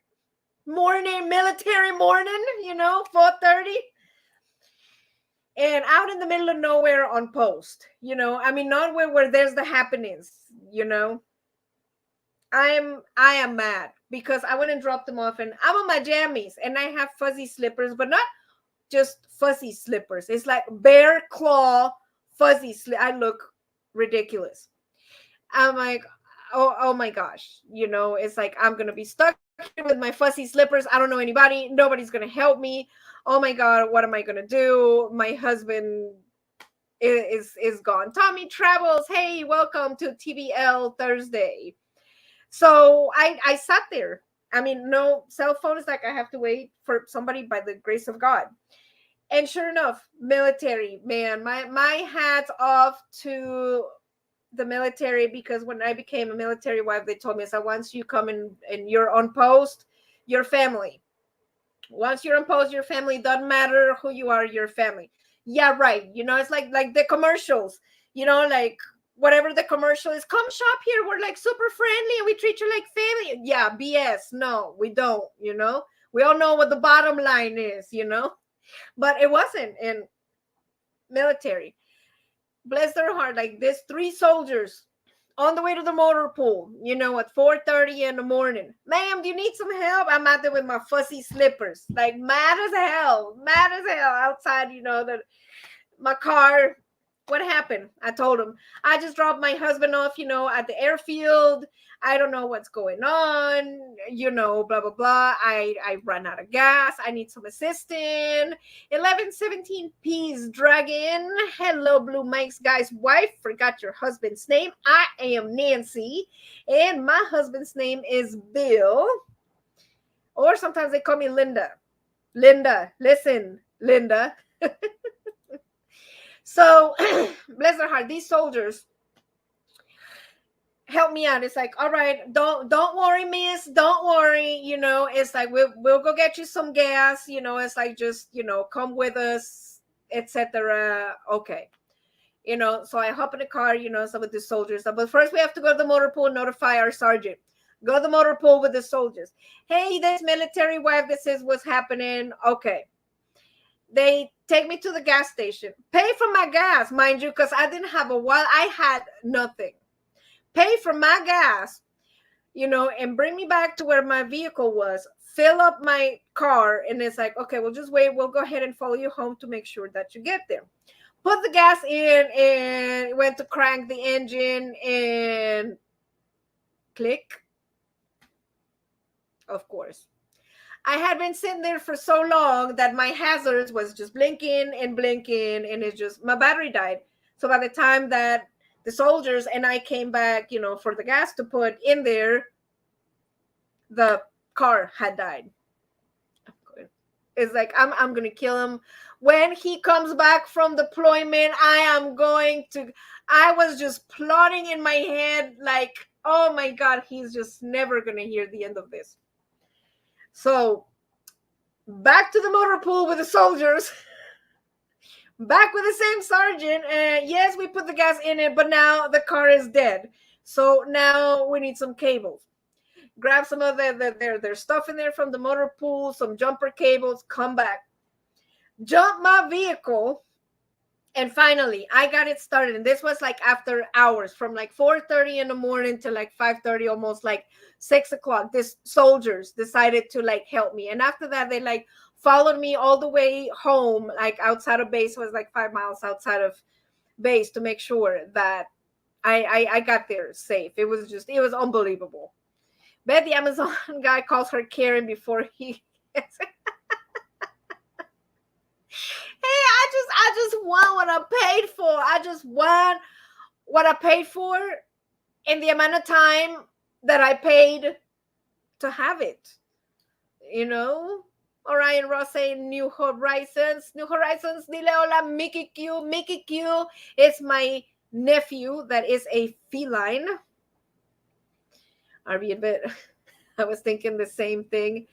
morning, military morning, 4:30. And out in the middle of nowhere on post, not where there's the happenings, I am mad because I went and dropped them off, and I'm on my jammies, and I have fuzzy slippers, but not just fuzzy slippers. It's like bear claw fuzzy I look ridiculous. I'm like, oh my gosh, it's like I'm gonna be stuck here with my fuzzy slippers. I don't know anybody. Nobody's gonna help me. Oh my god, what am I gonna do? My husband is gone. Tommy Travels, hey, welcome to TBL Thursday. So I sat there. I mean, no cell phone. Is like I have to wait for somebody by the grace of God. And sure enough, military, man, my hat's off to the military, because when I became a military wife, they told me, so once you come in and you're on post, your family. Once you're on post, your family, doesn't matter who you are, your family. Yeah, right. It's like the commercials, like whatever the commercial is, come shop here. We're like super friendly and we treat you like family. Yeah, BS. No, we don't, we all know what the bottom line is, but it wasn't in military. Bless their heart, like this 3 soldiers on the way to the motor pool, at 4:30 in the morning. Ma'am, do you need some help? I'm out there with my fussy slippers, like mad as hell outside, my car. What happened? I told him, I just dropped my husband off, at the airfield. I don't know what's going on, blah, blah, blah. I run out of gas. I need some assistance. 1117P's Dragon. Hello, Blue Mike's guy's wife. Forgot your husband's name. I am Nancy, and my husband's name is Bill. Or sometimes they call me Linda. Linda, listen, Linda. So, bless their heart, these soldiers help me out. It's like, all right, don't worry, miss, don't worry. It's like we'll go get you some gas. It's like, just come with us, etc. Okay. So I hop in the car. So with the soldiers. But first, we have to go to the motor pool, notify our sergeant. Go to the motor pool with the soldiers. Hey, this military wife, this is what's happening. Okay. They take me to the gas station. Pay for my gas, mind you, because I didn't have I had nothing. Pay for my gas, and bring me back to where my vehicle was. Fill up my car, and it's like, okay, we'll just wait. We'll go ahead and follow you home to make sure that you get there. Put the gas in, and went to crank the engine, and click. Of course. I had been sitting there for so long that my hazards was just blinking, and it's just, my battery died. So by the time that the soldiers and I came back, for the gas to put in there, the car had died. It's like, I'm going to kill him. When he comes back from deployment, I was just plotting in my head, like, oh my God, he's just never going to hear the end of this. So back to the motor pool with the soldiers, back with the same sergeant. And yes, we put the gas in it, but now the car is dead. So now we need some cables. Grab some of their stuff in there from the motor pool, some jumper cables, come back, jump my vehicle. And finally, I got it started. And this was like after hours, from like 4:30 in the morning to like 5:30, almost like 6 o'clock. These soldiers decided to like help me. And after that, they like followed me all the way home, like outside of base. It was like 5 miles outside of base, to make sure that I got there safe. It was unbelievable. Bet the Amazon guy calls her Karen before he gets it. Hey, I just want what I paid for. I just want what I paid for in the amount of time that I paid to have it. Orion Ross saying New Horizons. New Horizons, dile hola, Mickey Q. Mickey Q is my nephew that is a feline. Are we a bit? I was thinking the same thing.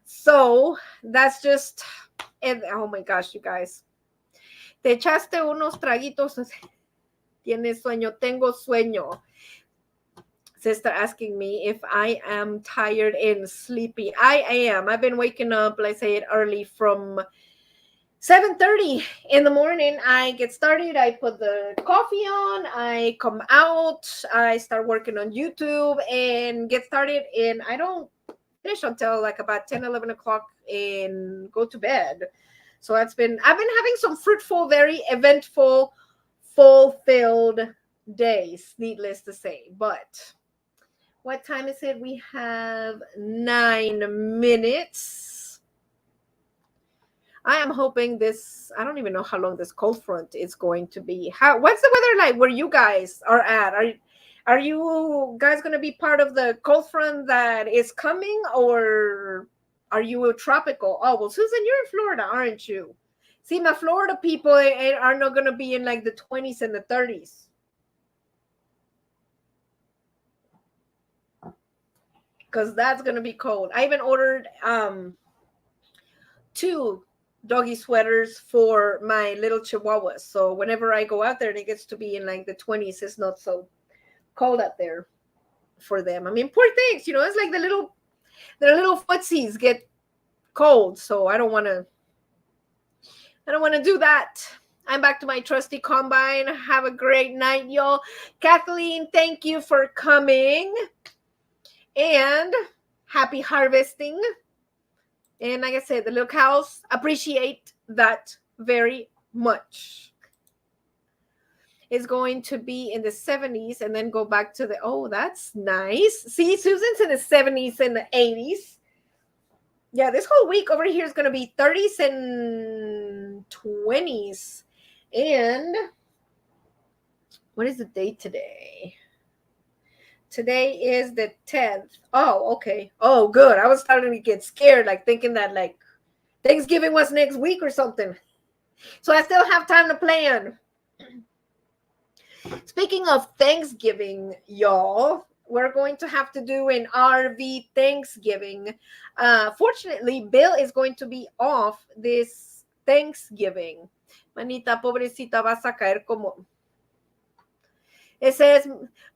So that's just it. Oh my gosh, you guys. Te echaste unos traguitos. Tienes sueño. Tengo sueño. Sister asking me if I am tired and sleepy. I am. I've been waking up, like I say, early from 7:30 in the morning. I get started. I put the coffee on. I come out. I start working on YouTube and get started. And I don't finish until like about 10, 11 o'clock and go to bed. So I've been having some fruitful, very eventful, fulfilled days, needless to say. But what time is it? We have 9 minutes. I am hoping this, I don't even know how long this cold front is going to be. What's the weather like where you guys are at? Are you guys going to be part of the cold front that is coming, or are you tropical? Oh, well, Susan, you're in Florida, aren't you? See, my Florida people are not going to be in like the 20s and the 30s. Because that's going to be cold. I even ordered 2 doggy sweaters for my little chihuahuas. So whenever I go out there and it gets to be in like the 20s, it's not so cold out there for them. I mean, poor things, it's like their little footsies get cold. So I don't want to do that. I'm back to my trusty combine. Have a great night, y'all. Kathleen, thank you for coming. And happy harvesting. And like I said, the little cows appreciate that very much. It's going to be in the 70s and then go back to that's nice. See, Susan's in the 70s and the 80s. Yeah, this whole week over here is going to be 30s and 20s. And what is the date today? Today is the 10th. Oh, okay. Oh, good. I was starting to get scared, like thinking that like Thanksgiving was next week or something. So I still have time to plan. Speaking of Thanksgiving, y'all, we're going to have to do an RV Thanksgiving. Fortunately, Bill is going to be off this Thanksgiving. Manita, pobrecita, vas a caer como... It says,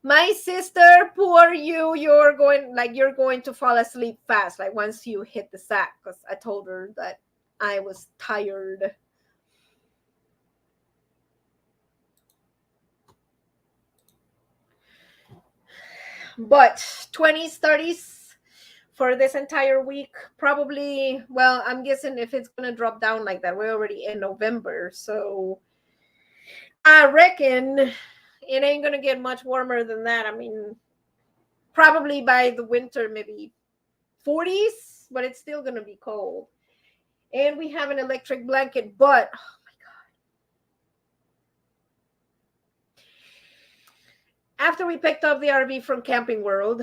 my sister, poor you, you're going to fall asleep fast, like once you hit the sack, because I told her that I was tired. But 20s, 30s for this entire week, probably, well, I'm guessing if it's going to drop down like that, we're already in November, so I reckon it ain't going to get much warmer than that. I mean, probably by the winter, maybe 40s, but it's still going to be cold. And we have an electric blanket, but oh my God. After we picked up the RV from Camping World,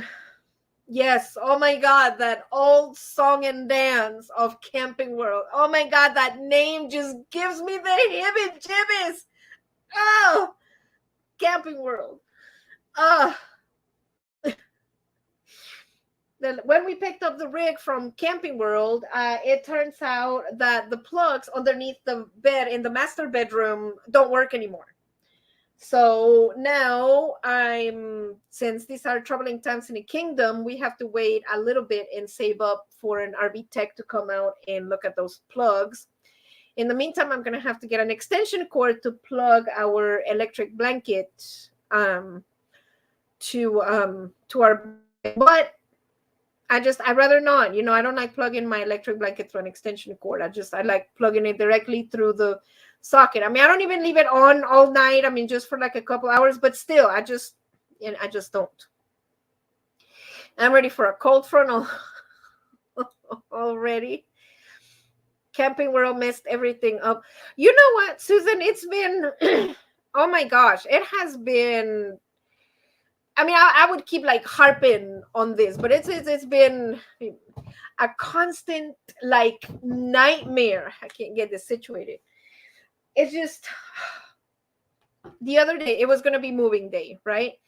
yes, oh my God, that old song and dance of Camping World. Oh my God, that name just gives me the heebie-jeebies. Oh, Camping World. When we picked up the rig from Camping World, it turns out that the plugs underneath the bed in the master bedroom don't work anymore. So now since these are troubling times in the kingdom, we have to wait a little bit and save up for an RV tech to come out and look at those plugs. In the meantime, I'm going to have to get an extension cord to plug our electric blanket to our, but I'd rather not, I don't like plugging my electric blanket through an extension cord. I like plugging it directly through the socket. I mean, I don't even leave it on all night. I mean, just for like a couple hours, but still, I just don't. I'm ready for a cold front already. Camping World messed everything up. You know what, Susan? It's been, oh my gosh, it has been. I mean, I would keep like harping on this, but it's been a constant like nightmare. I can't get this situated. It's just the other day, it was going to be moving day, right?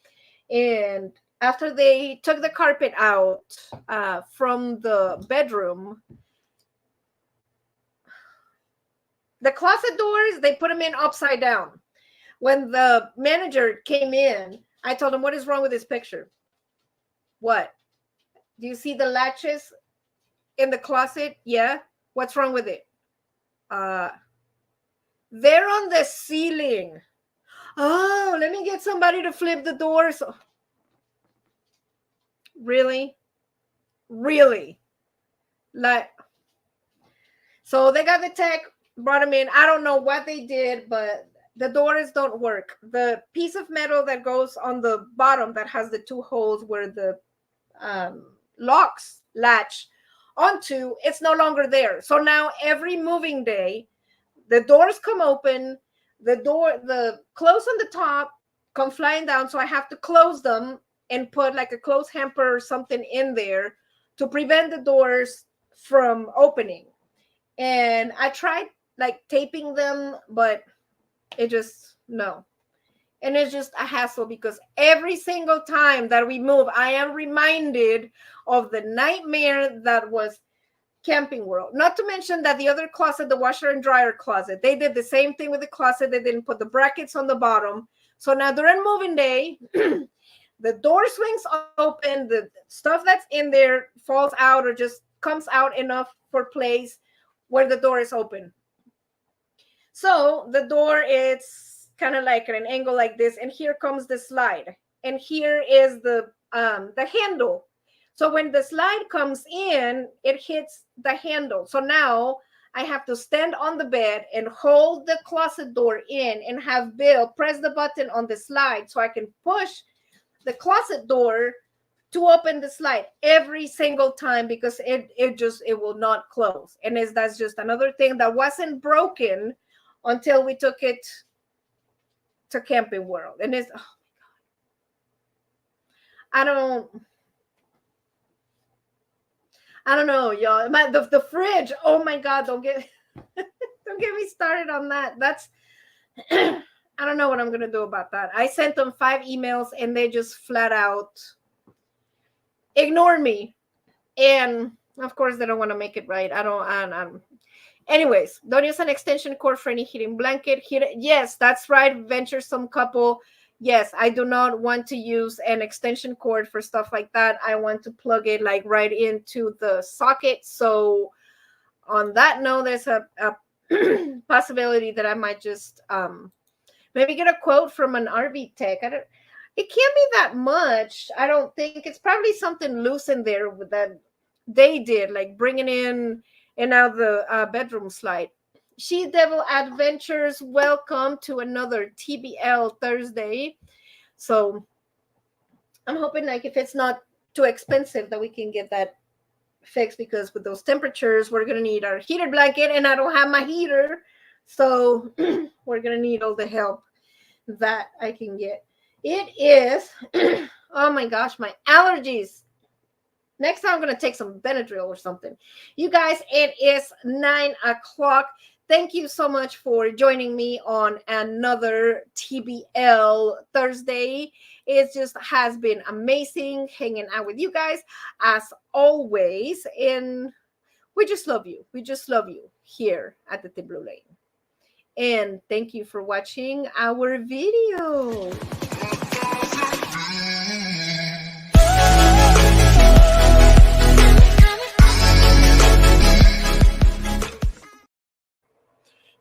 And after they took the carpet out from the bedroom, the closet doors, they put them in upside down. When the manager came in, I told him, what is wrong with this picture? What? Do you see the latches in the closet? Yeah. What's wrong with it? They're on the ceiling. Oh, let me get somebody to flip the doors. Really? Really? Like, so they got the tech, brought them in. I don't know what they did, but the doors don't work. The piece of metal that goes on the bottom that has the two holes where the locks latch onto, it's no longer there. So now every moving day, the doors come open, the clothes on the top come flying down. So I have to close them and put like a clothes hamper or something in there to prevent the doors from opening. And I tried like taping them, but it just, no. And it's just a hassle because every single time that we move, I am reminded of the nightmare that was Camping World. Not to mention that the other closet, the washer and dryer closet, they did the same thing with the closet. They didn't put the brackets on the bottom. So now during moving day, the door swings open, the stuff that's in there falls out or just comes out enough for place where the door is open. So the door is kind of like at an angle like this, and here comes the slide, and here is the handle. So when the slide comes in, it hits the handle. So now I have to stand on the bed and hold the closet door in and have Bill press the button on the slide so I can push the closet door to open the slide every single time because it will not close. And that's just another thing that wasn't broken until we took it to Camping World. And it's, oh my God. I don't know, y'all. The fridge. Oh my God! Don't get me started on that. That's I don't know what I'm gonna do about that. I sent them 5 emails and they just flat out ignore me. And of course, they don't want to make it right. Anyways, don't use an extension cord for any heating blanket. Yes, that's right. Venturesome couple. Yes, I do not want to use an extension cord for stuff like that. I want to plug it like right into the socket. So on that note, there's a possibility that I might just maybe get a quote from an RV tech. It can't be that much. I don't think. It's probably something loose in there that they did, like bringing in and out the bedroom slide. She Devil Adventures, welcome to another TBL Thursday. So I'm hoping like if it's not too expensive that we can get that fixed, because with those temperatures, we're going to need our heated blanket and I don't have my heater. So we're going to need all the help that I can get. It is, oh my gosh, my allergies. Next time I'm going to take some Benadryl or something. You guys, it is 9 o'clock. Thank you so much for joining me on another TBL Thursday. It just has been amazing hanging out with you guys as always. And we just love you. We just love you here at the Thin Blue Lane. And thank you for watching our video.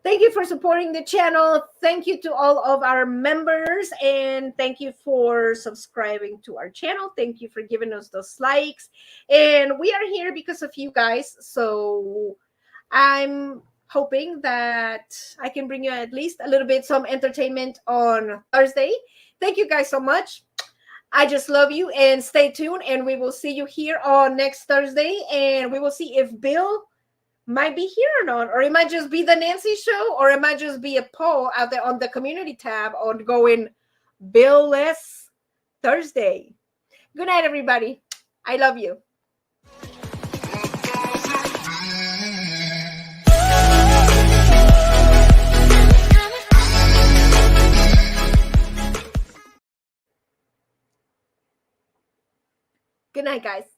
Thank you for supporting the channel. Thank you to all of our members, and thank you for subscribing to our channel. Thank you for giving us those likes. And we are here because of you guys. So I'm hoping that I can bring you at least a little bit some entertainment on Thursday. Thank you guys so much. I just love you, and stay tuned, and we will see you here on next Thursday, and we will see if Bill might be here or not, or it might just be the Nancy show, or it might just be a poll out there on the community tab on going Bill-less Thursday. Good night, everybody. I love you. Good night, guys.